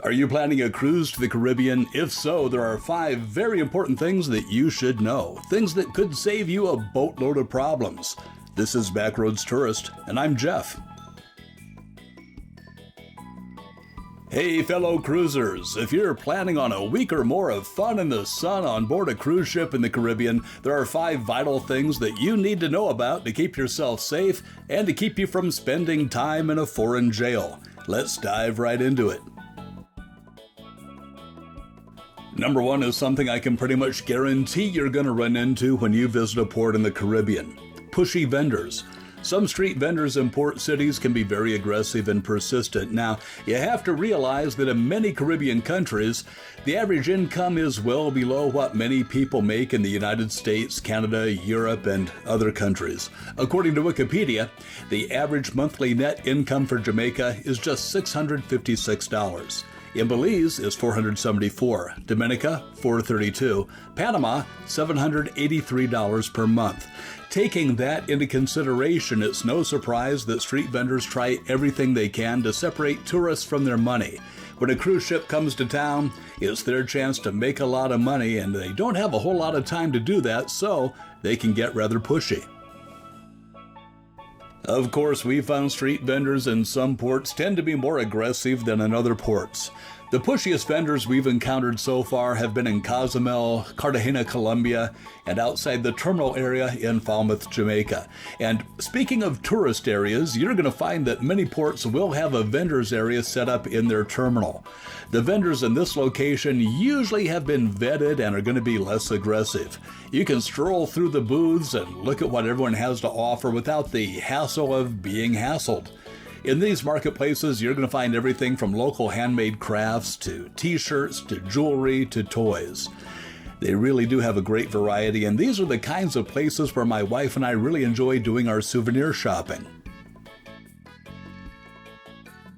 Are you planning a cruise to the Caribbean? If so, there are 5 very important things that you should know. Things that could save you a boatload of problems. This is Backroads Tourist, and I'm Jeff. Hey fellow cruisers, if you're planning on a week or more of fun in the sun on board a cruise ship in the Caribbean, there are 5 vital things that you need to know about to keep yourself safe and to keep you from spending time in a foreign jail. Let's dive right into it. Number 1 is something I can pretty much guarantee you're going to run into when you visit a port in the Caribbean. Pushy vendors. Some street vendors in port cities can be very aggressive and persistent. Now, you have to realize that in many Caribbean countries, the average income is well below what many people make in the United States, Canada, Europe, and other countries. According to Wikipedia, the average monthly net income for Jamaica is just $656. In Belize is $474, Dominica $432, Panama $783 per month. Taking that into consideration, it's no surprise that street vendors try everything they can to separate tourists from their money. When a cruise ship comes to town, it's their chance to make a lot of money, and they don't have a whole lot of time to do that, so they can get rather pushy. Of course, we found street vendors in some ports tend to be more aggressive than in other ports. The pushiest vendors we've encountered so far have been in Cozumel, Cartagena, Colombia, and outside the terminal area in Falmouth, Jamaica. And speaking of tourist areas, you're going to find that many ports will have a vendors area set up in their terminal. The vendors in this location usually have been vetted and are going to be less aggressive. You can stroll through the booths and look at what everyone has to offer without the hassle of being hassled. In these marketplaces, you're going to find everything from local handmade crafts to t-shirts to jewelry to toys. They really do have a great variety, and these are the kinds of places where my wife and I really enjoy doing our souvenir shopping.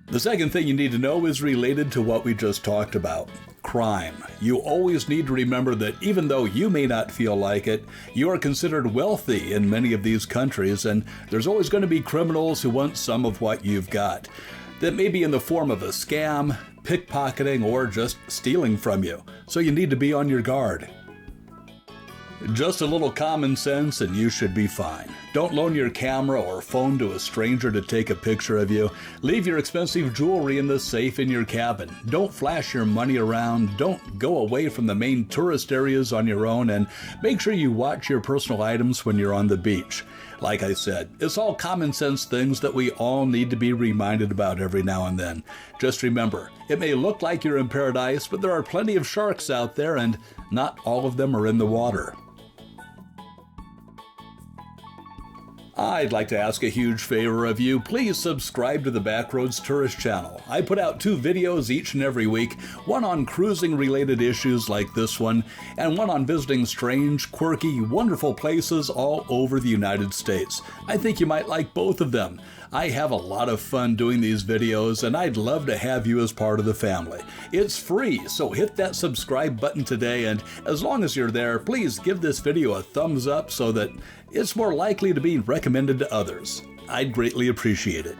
The second thing you need to know is related to what we just talked about. Crime. You always need to remember that even though you may not feel like it, you are considered wealthy in many of these countries, and there's always going to be criminals who want some of what you've got. That may be in the form of a scam, pickpocketing, or just stealing from you. So you need to be on your guard. Just a little common sense and you should be fine. Don't loan your camera or phone to a stranger to take a picture of you. Leave your expensive jewelry in the safe in your cabin. Don't flash your money around. Don't go away from the main tourist areas on your own, and make sure you watch your personal items when you're on the beach. Like I said, it's all common sense things that we all need to be reminded about every now and then. Just remember, it may look like you're in paradise, but there are plenty of sharks out there, and not all of them are in the water. I'd like to ask a huge favor of you. Please subscribe to the Backroads Tourist channel. I put out 2 videos each and every week, one on cruising related issues like this one, and one on visiting strange, quirky, wonderful places all over the United States. I think you might like both of them. I have a lot of fun doing these videos, and I'd love to have you as part of the family. It's free, so hit that subscribe button today, and as long as you're there, please give this video a thumbs up so that it's more likely to be recommended to others. I'd greatly appreciate it.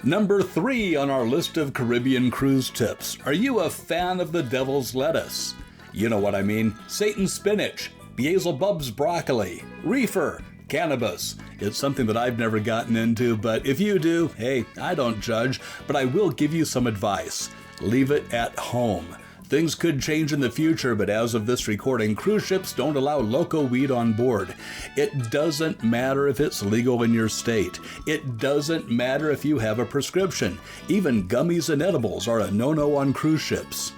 Number 3 on our list of Caribbean cruise tips. Are you a fan of the devil's lettuce? You know what I mean. Satan's spinach, Beelzebub's broccoli, reefer, cannabis. It's something that I've never gotten into, but if you do, hey, I don't judge, but I will give you some advice. Leave it at home. Things could change in the future, but as of this recording, cruise ships don't allow loco weed on board. It doesn't matter if it's legal in your state. It doesn't matter if you have a prescription. Even gummies and edibles are a no-no on cruise ships.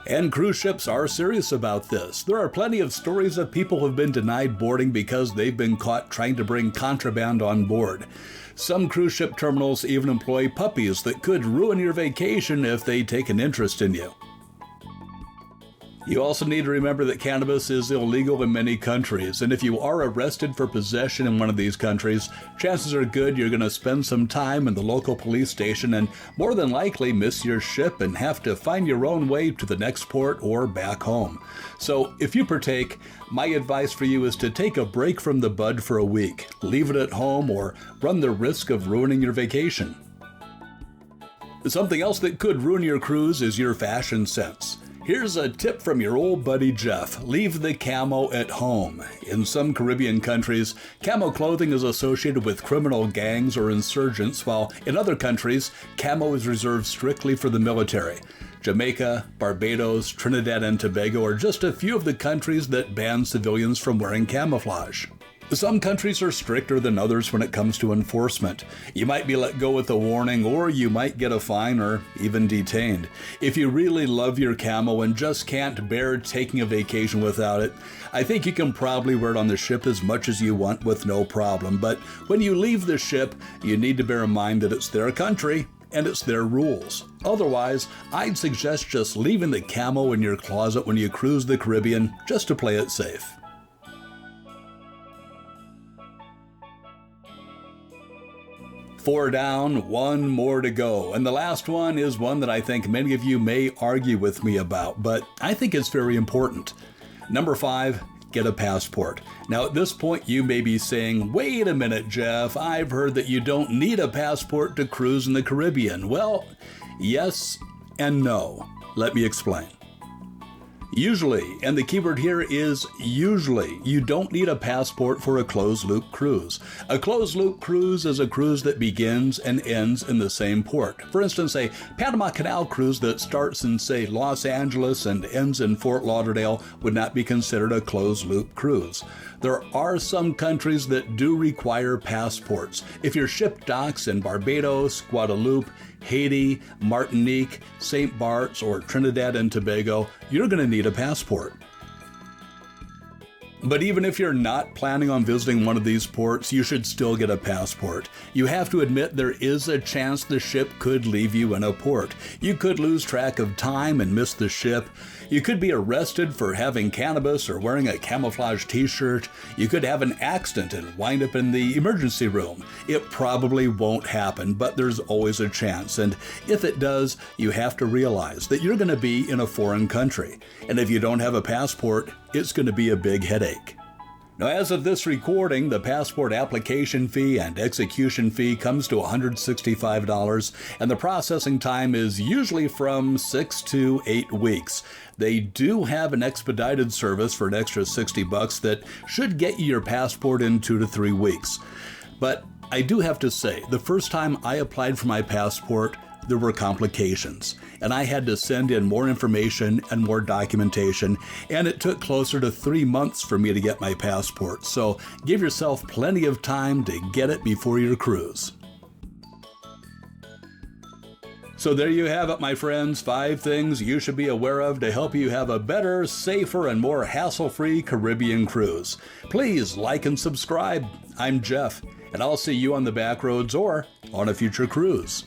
And cruise ships are serious about this. There are plenty of stories of people who have been denied boarding because they've been caught trying to bring contraband on board. Some cruise ship terminals even employ puppies that could ruin your vacation if they take an interest in you. You also need to remember that cannabis is illegal in many countries, and if you are arrested for possession in one of these countries, chances are good you're going to spend some time in the local police station and more than likely miss your ship and have to find your own way to the next port or back home. So if you partake, my advice for you is to take a break from the bud for a week, leave it at home, or run the risk of ruining your vacation. Something else that could ruin your cruise is your fashion sense. Here's a tip from your old buddy Jeff. Leave the camo at home. In some Caribbean countries, camo clothing is associated with criminal gangs or insurgents, while in other countries, camo is reserved strictly for the military. Jamaica, Barbados, Trinidad and Tobago are just a few of the countries that ban civilians from wearing camouflage. Some countries are stricter than others when it comes to enforcement. You might be let go with a warning, or you might get a fine or even detained. If you really love your camo and just can't bear taking a vacation without it, I think you can probably wear it on the ship as much as you want with no problem. But when you leave the ship, you need to bear in mind that it's their country and it's their rules. Otherwise, I'd suggest just leaving the camo in your closet when you cruise the Caribbean just to play it safe. 4 down, 1 more to go. And the last one is one that I think many of you may argue with me about, but I think it's very important. Number 5, get a passport. Now at this point you may be saying, wait a minute, Jeff, I've heard that you don't need a passport to cruise in the Caribbean. Well, yes and no. Let me explain. Usually, and the keyword here is usually, you don't need a passport for a closed-loop cruise. A closed-loop cruise is a cruise that begins and ends in the same port. For instance, a Panama Canal cruise that starts in, say, Los Angeles and ends in Fort Lauderdale would not be considered a closed-loop cruise. There are some countries that do require passports. If your ship docks in Barbados, Guadeloupe, Haiti, Martinique, St. Bart's, or Trinidad and Tobago, you're going to need a passport. But even if you're not planning on visiting one of these ports, you should still get a passport. You have to admit there is a chance the ship could leave you in a port. You could lose track of time and miss the ship. You could be arrested for having cannabis or wearing a camouflage t-shirt. You could have an accident and wind up in the emergency room. It probably won't happen, but there's always a chance. And if it does, you have to realize that you're going to be in a foreign country. And if you don't have a passport, it's going to be a big headache. Now, as of this recording, the passport application fee and execution fee comes to $165, and the processing time is usually from 6 to 8 weeks. They do have an expedited service for an extra $60 that should get you your passport in 2 to 3 weeks. But I do have to say, the first time I applied for my passport, there were complications, and I had to send in more information and more documentation, and it took closer to 3 months for me to get my passport. So give yourself plenty of time to get it before your cruise. So there you have it, my friends. 5 things you should be aware of to help you have a better, safer, and more hassle-free Caribbean cruise. Please like and subscribe. I'm Jeff, and I'll see you on the back roads or on a future cruise.